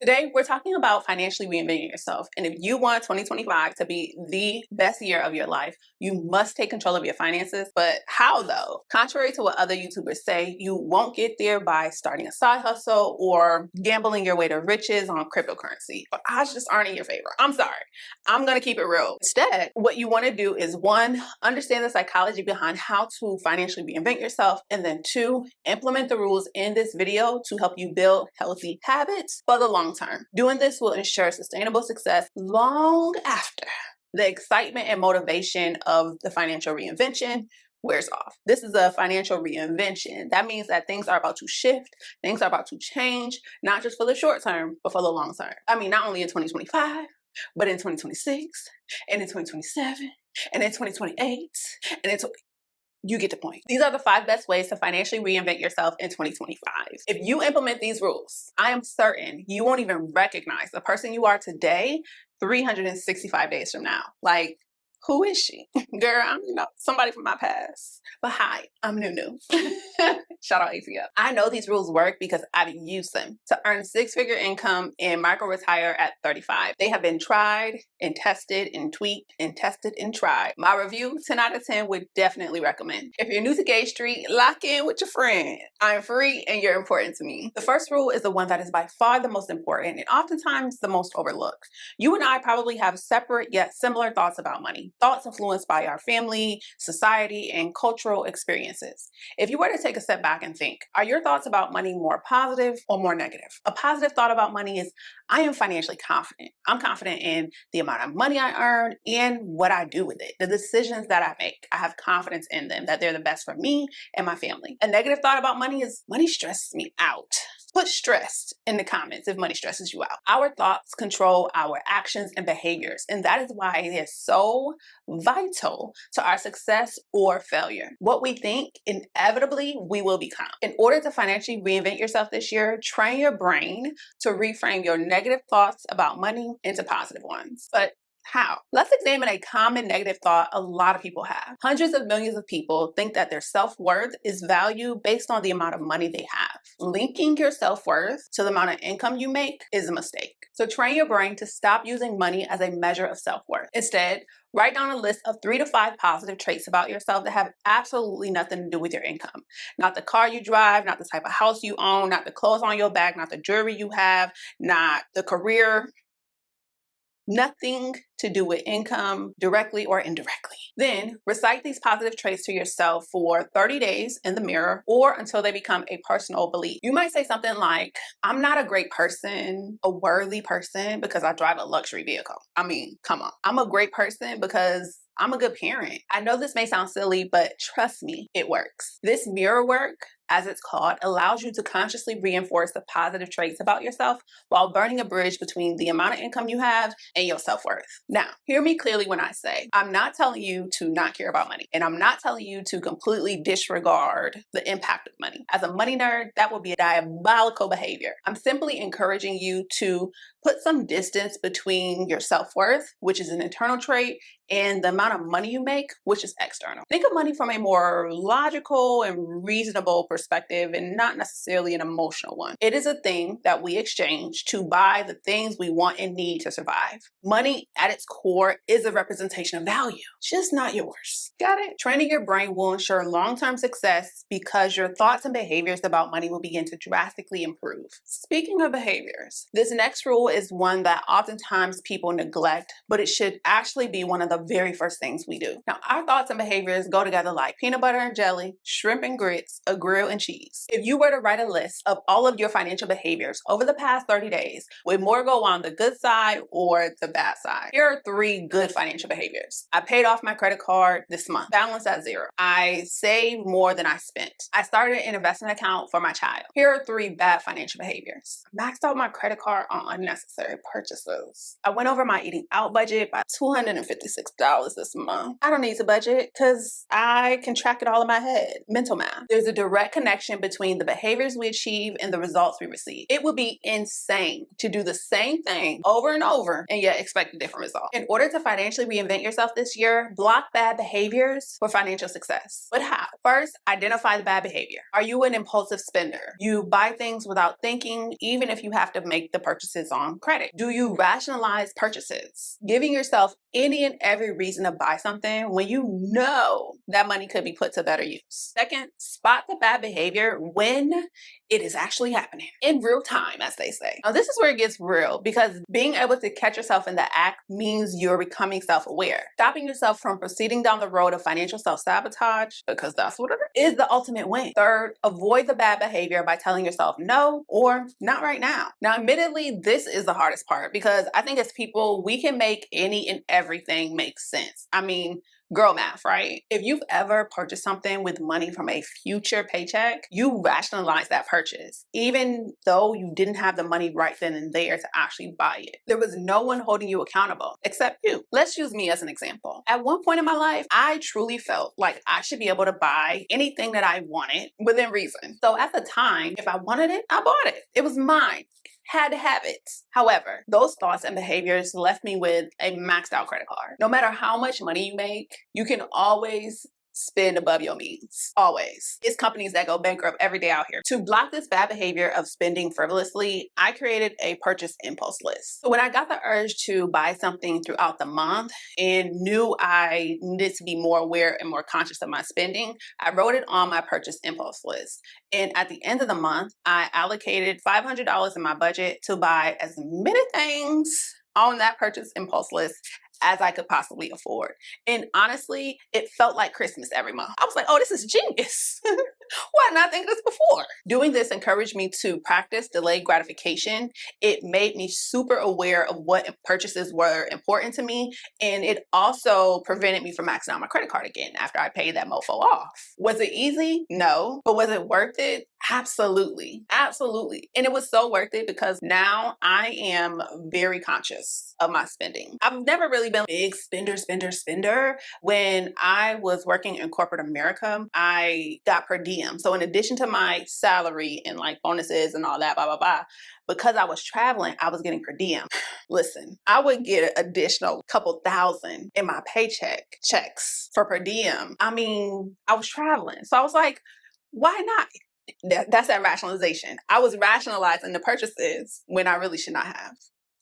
Today, we're talking about financially reinventing yourself. And if you want 2025 to be the best year of your life, you must take control of your finances. But how though? Contrary to what other YouTubers say, you won't get there by starting a side hustle or gambling your way to riches on cryptocurrency. But odds just aren't in your favor. I'm sorry. I'm going to keep it real. Instead, what you want to do is one, understand the psychology behind how to financially reinvent yourself. And then two, implement the rules in this video to help you build healthy habits for the long term. Doing this will ensure sustainable success long after the excitement and motivation of the financial reinvention wears off. This is a financial reinvention. That means that things are about to shift, things are about to change, not just for the short term, but for the long term. I mean, not only in 2025, but in 2026, and in 2027, and in 2028, and in you get the point. These are the 5 best ways to financially reinvent yourself in 2025. If you implement these rules, I am certain you won't even recognize the person you are today 365 days from now. Like, who is she? Girl, I'm somebody from my past. But hi, I'm Nunu. Shout out ATF. I know these rules work because I've used them to earn 6-figure income and micro-retire at 35. They have been tried and tested and tweaked and tested and tried. My review, 10 out of 10, would definitely recommend. If you're new to Gage Street, lock in with your friend. I'm free and you're important to me. The first rule is the one that is by far the most important and oftentimes the most overlooked. You and I probably have separate yet similar thoughts about money. Thoughts influenced by our family, society, and cultural experiences. If you were to take a step back and think, are your thoughts about money more positive or more negative? A positive thought about money is, I am financially confident. I'm confident in the amount of money I earn and what I do with it, the decisions that I make. I have confidence in them, that they're the best for me and my family. A negative thought about money is, money stresses me out. Put stressed in the comments if money stresses you out. Our thoughts control our actions and behaviors, and that is why it is so vital to our success or failure. What we think, inevitably, we will become. In order to financially reinvent yourself this year, train your brain to reframe your negative thoughts about money into positive ones. But how? Let's examine a common negative thought a lot of people have. Hundreds of millions of people think that their self-worth is valued based on the amount of money they have. Linking your self-worth to the amount of income you make is a mistake. So train your brain to stop using money as a measure of self-worth. Instead, write down a list of 3 to 5 positive traits about yourself that have absolutely nothing to do with your income. Not the car you drive, not the type of house you own, not the clothes on your back, not the jewelry you have, not the career. Nothing to do with income, directly or indirectly. Then recite these positive traits to yourself for 30 days in the mirror or until they become a personal belief. You might say something like, I'm not a great person, a worthy person because I drive a luxury vehicle. I mean, come on. I'm a great person because I'm a good parent. I know this may sound silly, but trust me, it works. This mirror work, as it's called, allows you to consciously reinforce the positive traits about yourself while burning a bridge between the amount of income you have and your self-worth. Now, hear me clearly when I say, I'm not telling you to not care about money, and I'm not telling you to completely disregard the impact of money. As a money nerd, that would be a diabolical behavior. I'm simply encouraging you to put some distance between your self-worth, which is an internal trait, and the amount of money you make, which is external. Think of money from a more logical and reasonable perspective and not necessarily an emotional one. It is a thing that we exchange to buy the things we want and need to survive. Money at its core is a representation of value, just not yours. Got it? Training your brain will ensure long-term success because your thoughts and behaviors about money will begin to drastically improve. Speaking of behaviors, this next rule is one that oftentimes people neglect, but it should actually be one of the very first things we do. Now, our thoughts and behaviors go together like peanut butter and jelly, shrimp and grits, a grill and cheese. If you were to write a list of all of your financial behaviors over the past 30 days, would more go on the good side or the bad side? Here are 3 good financial behaviors. I paid off my credit card this month, balance at 0. I saved more than I spent. I started an investment account for my child. Here are 3 bad financial behaviors. Maxed out my credit card on unnecessary purchases. I went over my eating out budget by $256 this month. I don't need to budget because I can track it all in my head. Mental math. There's a direct connection between the behaviors we achieve and the results we receive. It would be insane to do the same thing over and over and yet expect a different result. In order to financially reinvent yourself this year, block bad behaviors for financial success. But how? First, identify the bad behavior. Are you an impulsive spender? You buy things without thinking, even if you have to make the purchases on credit. Do you rationalize purchases? Giving yourself any and every reason to buy something when you know that money could be put to better use. Second, spot the bad behavior when it is actually happening in real time, as they say. Now, this is where it gets real, because being able to catch yourself in the act means you're becoming self-aware. Stopping yourself from proceeding down the road of financial self-sabotage, because that's what it is the ultimate win. Third, avoid the bad behavior by telling yourself no or not right now. Now, admittedly, this is the hardest part, because I think as people, we can make any and everything make sense. I mean, girl math, right? If you've ever purchased something with money from a future paycheck, you rationalize that purchase, even though you didn't have the money right then and there to actually buy it. There was no one holding you accountable except you. Let's use me as an example. At one point in my life, I truly felt like I should be able to buy anything that I wanted within reason. So at the time, if I wanted it, I bought it. It was mine. Had to have it. However, those thoughts and behaviors left me with a maxed out credit card. No matter how much money you make, you can always spend above your means. Always. It's companies that go bankrupt every day out here. To block this bad behavior of spending frivolously, I created a purchase impulse list. So when I got the urge to buy something throughout the month and knew I needed to be more aware and more conscious of my spending, I wrote it on my purchase impulse list. And at the end of the month, I allocated $500 in my budget to buy as many things on that purchase impulse list as I could possibly afford. And honestly, it felt like Christmas every month. I was like, oh, this is genius. Why did I not think of this before? Doing this encouraged me to practice delayed gratification. It made me super aware of what purchases were important to me. And it also prevented me from maxing out my credit card again after I paid that mofo off. Was it easy? No. But was it worth it? Absolutely. Absolutely. And it was so worth it because now I am very conscious of my spending. I've never really been a big spender. When I was working in corporate America, I got per diem. So in addition to my salary and like bonuses and all that, blah, blah, blah, because I was traveling, I was getting per diem. Listen, I would get an additional couple thousand in my checks for per diem. I mean, I was traveling. So I was like, why not? That's that rationalization. I was rationalizing the purchases when I really should not have.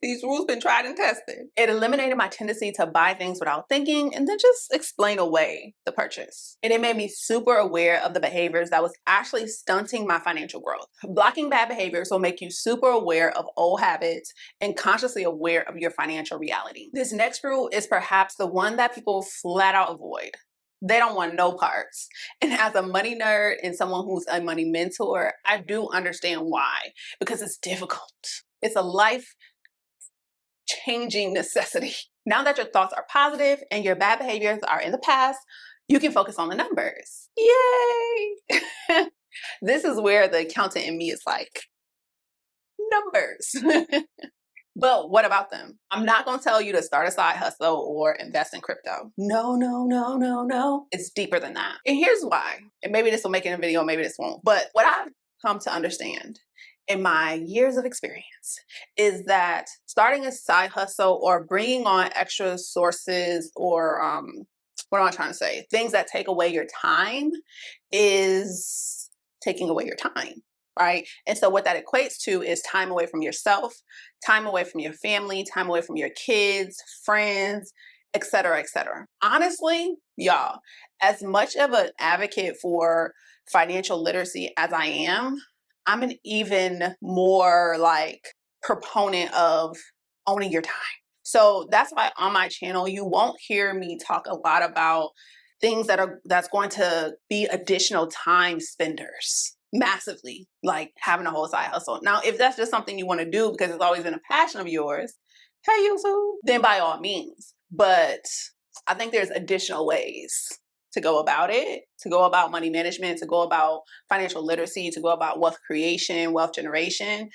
These rules been tried and tested. It eliminated my tendency to buy things without thinking and then just explain away the purchase. And it made me super aware of the behaviors that was actually stunting my financial growth. Blocking bad behaviors will make you super aware of old habits and consciously aware of your financial reality. This next rule is perhaps the one that people flat out avoid. They don't want no parts. And as a money nerd and someone who's a money mentor, I do understand why, because it's difficult. It's a life-changing necessity. Now that your thoughts are positive and your bad behaviors are in the past, you can focus on the numbers. Yay! This is where the accountant in me is like, numbers. But what about them? I'm not going to tell you to start a side hustle or invest in crypto. No. It's deeper than that. And here's why. And maybe this will make it in a video, maybe this won't. But what I've come to understand in my years of experience is that starting a side hustle or bringing on extra sources or what am I trying to say? Things that take away your time is taking away your time. Right? And so what that equates to is time away from yourself, time away from your family, time away from your kids, friends, etc., etc. Honestly, y'all, as much of an advocate for financial literacy as I am, I'm an even more like proponent of owning your time. So that's why on my channel, you won't hear me talk a lot about things that's going to be additional time spenders. Massively, like having a whole side hustle. Now, if that's just something you want to do because it's always been a passion of yours, hey, YouTube, then by all means. But I think there's additional ways to go about it, to go about money management, to go about financial literacy, to go about wealth creation, wealth generation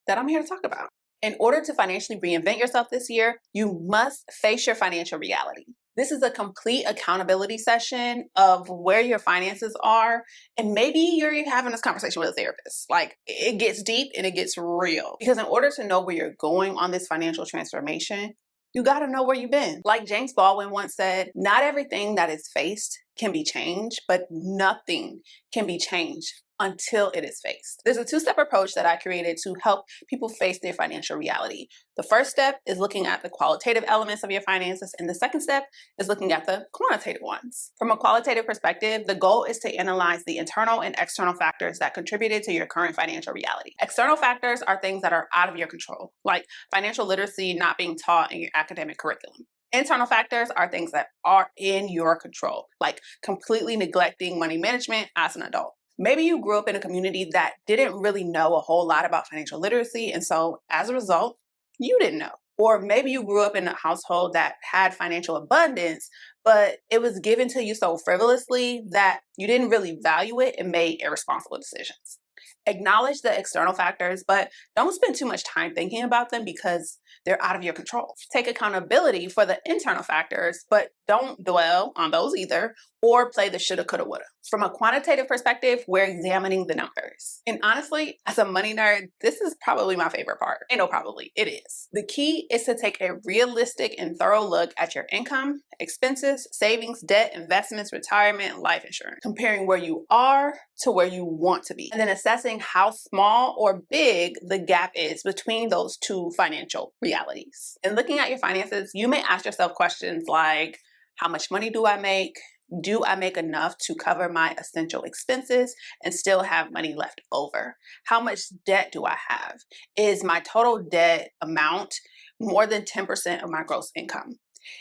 that I'm here to talk about. In order to financially reinvent yourself this year, you must face your financial reality. This is a complete accountability session of where your finances are. And maybe you're having this conversation with a therapist. Like, it gets deep and it gets real. Because in order to know where you're going on this financial transformation, you got to know where you've been. Like James Baldwin once said, not everything that is faced can be changed, but nothing can be changed until it is faced. There's a two-step approach that I created to help people face their financial reality. The first step is looking at the qualitative elements of your finances, and the second step is looking at the quantitative ones. From a qualitative perspective, the goal is to analyze the internal and external factors that contributed to your current financial reality. External factors are things that are out of your control, like financial literacy not being taught in your academic curriculum. Internal factors are things that are in your control, like completely neglecting money management as an adult. Maybe you grew up in a community that didn't really know a whole lot about financial literacy, and so as a result, you didn't know. Or maybe you grew up in a household that had financial abundance, but it was given to you so frivolously that you didn't really value it and made irresponsible decisions. Acknowledge the external factors, but don't spend too much time thinking about them because they're out of your control. Take accountability for the internal factors, but don't dwell on those either or play the shoulda, coulda, woulda. From a quantitative perspective, we're examining the numbers. And honestly, as a money nerd, this is probably my favorite part. Ain't no probably, it is. The key is to take a realistic and thorough look at your income, expenses, savings, debt, investments, retirement, and life insurance, comparing where you are to where you want to be, and then assessing how small or big the gap is between those two financial realities. In looking at your finances, you may ask yourself questions like, how much money do I make? Do I make enough to cover my essential expenses and still have money left over? How much debt do I have? Is my total debt amount more than 10% of my gross income?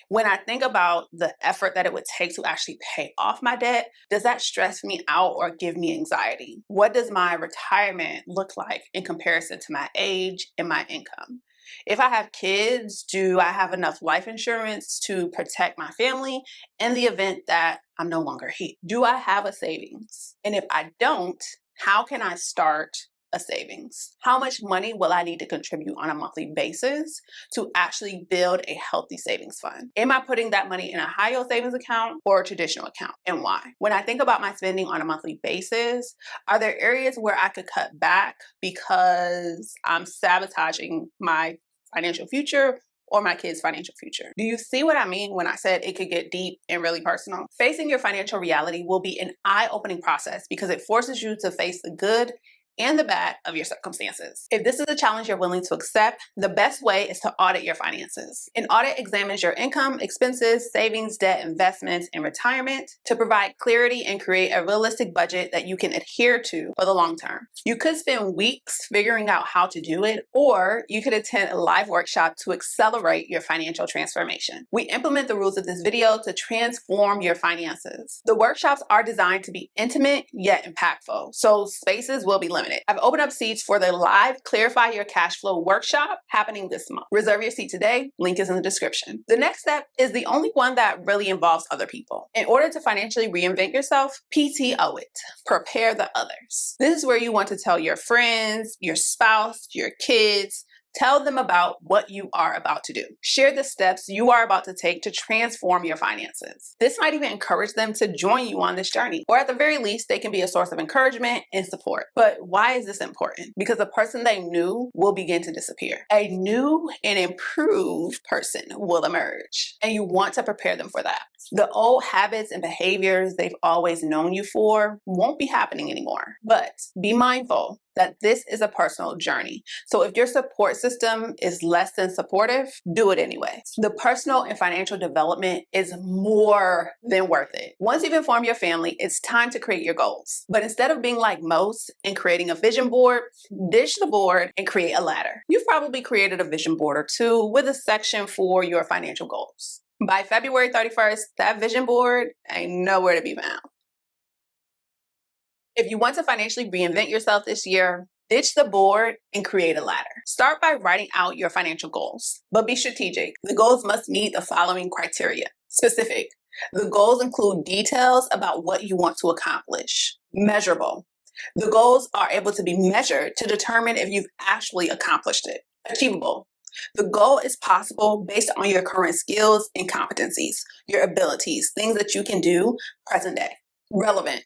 When I think about the effort that it would take to actually pay off my debt, does that stress me out or give me anxiety? What does my retirement look like in comparison to my age and my income? If I have kids, do I have enough life insurance to protect my family in the event that I'm no longer here? Do I have a savings? And if I don't, how can I start a savings? How much money will I need to contribute on a monthly basis to actually build a healthy savings fund? Am I putting that money in a high yield savings account or a traditional account, and why? When I think about my spending on a monthly basis, are there areas where I could cut back because I'm sabotaging my financial future or my kids' financial future? Do you see what I mean when I said it could get deep and really personal? Facing your financial reality will be an eye-opening process because it forces you to face the good and the bad of your circumstances. If this is a challenge you're willing to accept, the best way is to audit your finances. An audit examines your income, expenses, savings, debt, investments, and retirement to provide clarity and create a realistic budget that you can adhere to for the long term. You could spend weeks figuring out how to do it, or you could attend a live workshop to accelerate your financial transformation. We implement the rules of this video to transform your finances. The workshops are designed to be intimate yet impactful, so spaces will be limited. I've opened up seats for the live Clarify Your Cashflow Workshop happening this month. Reserve your seat today. Link is in the description. The next step is the only one that really involves other people. In order to financially reinvent yourself, PTO it. Prepare the others. This is where you want to tell your friends, your spouse, your kids, tell them about what you are about to do. Share the steps you are about to take to transform your finances. This might even encourage them to join you on this journey, or at the very least, they can be a source of encouragement and support. But why is this important? Because the person they knew will begin to disappear. A new and improved person will emerge, and you want to prepare them for that. The old habits and behaviors they've always known you for won't be happening anymore. But be mindful that this is a personal journey. So if your support system is less than supportive, do it anyway. The personal and financial development is more than worth it. Once you've informed your family, it's time to create your goals. But instead of being like most and creating a vision board, ditch the board and create a ladder. You've probably created a vision board or two with a section for your financial goals. By February 31st, that vision board ain't nowhere to be found. If you want to financially reinvent yourself this year, ditch the board and create a ladder. Start by writing out your financial goals, but be strategic. The goals must meet the following criteria. Specific. The goals include details about what you want to accomplish. Measurable. The goals are able to be measured to determine if you've actually accomplished it. Achievable. The goal is possible based on your current skills and competencies, your abilities, things that you can do present day. Relevant.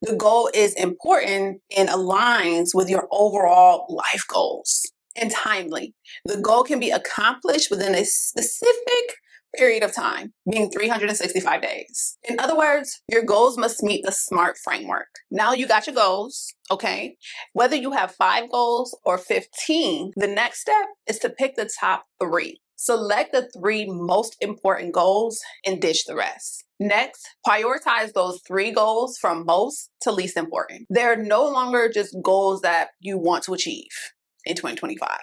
The goal is important and aligns with your overall life goals. And timely. The goal can be accomplished within a specific period of time, being 365 days. In other words, your goals must meet the SMART framework. Now you got your goals, okay? Whether you have 5 goals or 15, the next step is to pick the top 3. Select the 3 most important goals and ditch the rest. Next, prioritize those 3 goals from most to least important. They're no longer just goals that you want to achieve in 2025.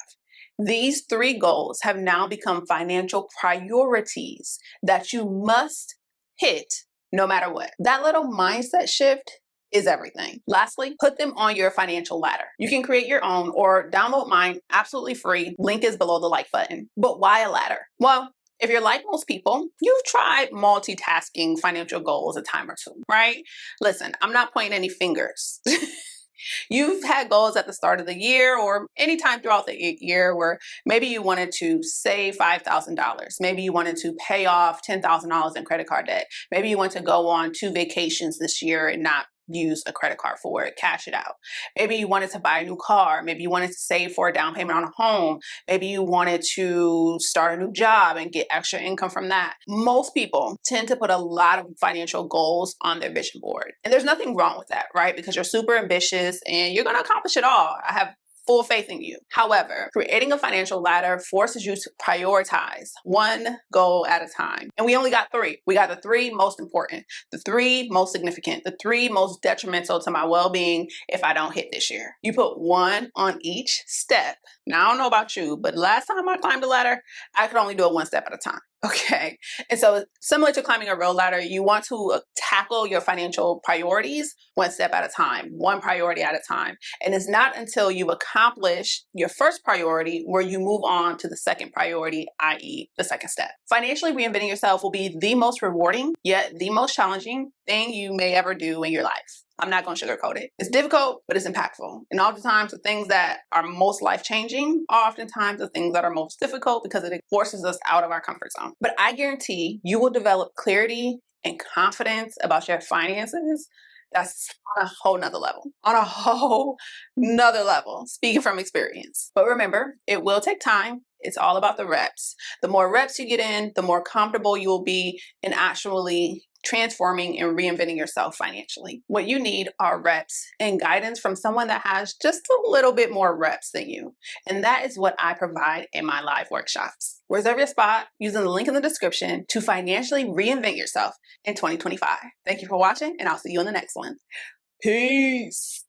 These 3 goals have now become financial priorities that you must hit no matter what. That little mindset shift is everything. Lastly, put them on your financial ladder. You can create your own or download mine absolutely free. Link is below the like button. But why a ladder? Well, if you're like most people, you've tried multitasking financial goals a time or two, right? Listen, I'm not pointing any fingers. You've had goals at the start of the year or anytime throughout the year where maybe you wanted to save $5,000. Maybe you wanted to pay off $10,000 in credit card debt. Maybe you want to go on 2 vacations this year and not use a credit card for it, cash it out. Maybe you wanted to buy a new car. Maybe you wanted to save for a down payment on a home. Maybe you wanted to start a new job and get extra income from that. Most people tend to put a lot of financial goals on their vision board. And there's nothing wrong with that, right? Because you're super ambitious and you're going to accomplish it all. I have full faith in you. However, creating a financial ladder forces you to prioritize one goal at a time. And we only got 3. We got the 3 most important, the 3 most significant, the 3 most detrimental to my well-being if I don't hit this year. You put 1 on each step. Now, I don't know about you, but last time I climbed a ladder, I could only do it 1 step at a time. Okay. And so similar to climbing a real ladder, you want to tackle your financial priorities 1 step at a time, 1 priority at a time. And it's not until you've accomplished your first priority where you move on to the second priority, i.e. the second step. Financially reinventing yourself will be the most rewarding, yet the most challenging thing you may ever do in your life. I'm not going to sugarcoat it. It's difficult, but it's impactful. And oftentimes the things that are most life-changing are oftentimes the things that are most difficult because it forces us out of our comfort zone. But I guarantee you will develop clarity and confidence about your finances. That's on a whole nother level. On a whole nother level, speaking from experience. But remember, it will take time. It's all about the reps. The more reps you get in, the more comfortable you will be in actually transforming and reinventing yourself financially. What you need are reps and guidance from someone that has just a little bit more reps than you. And that is what I provide in my live workshops. Reserve your spot using the link in the description to financially reinvent yourself in 2025. Thank you for watching, and I'll see you in the next one. Peace.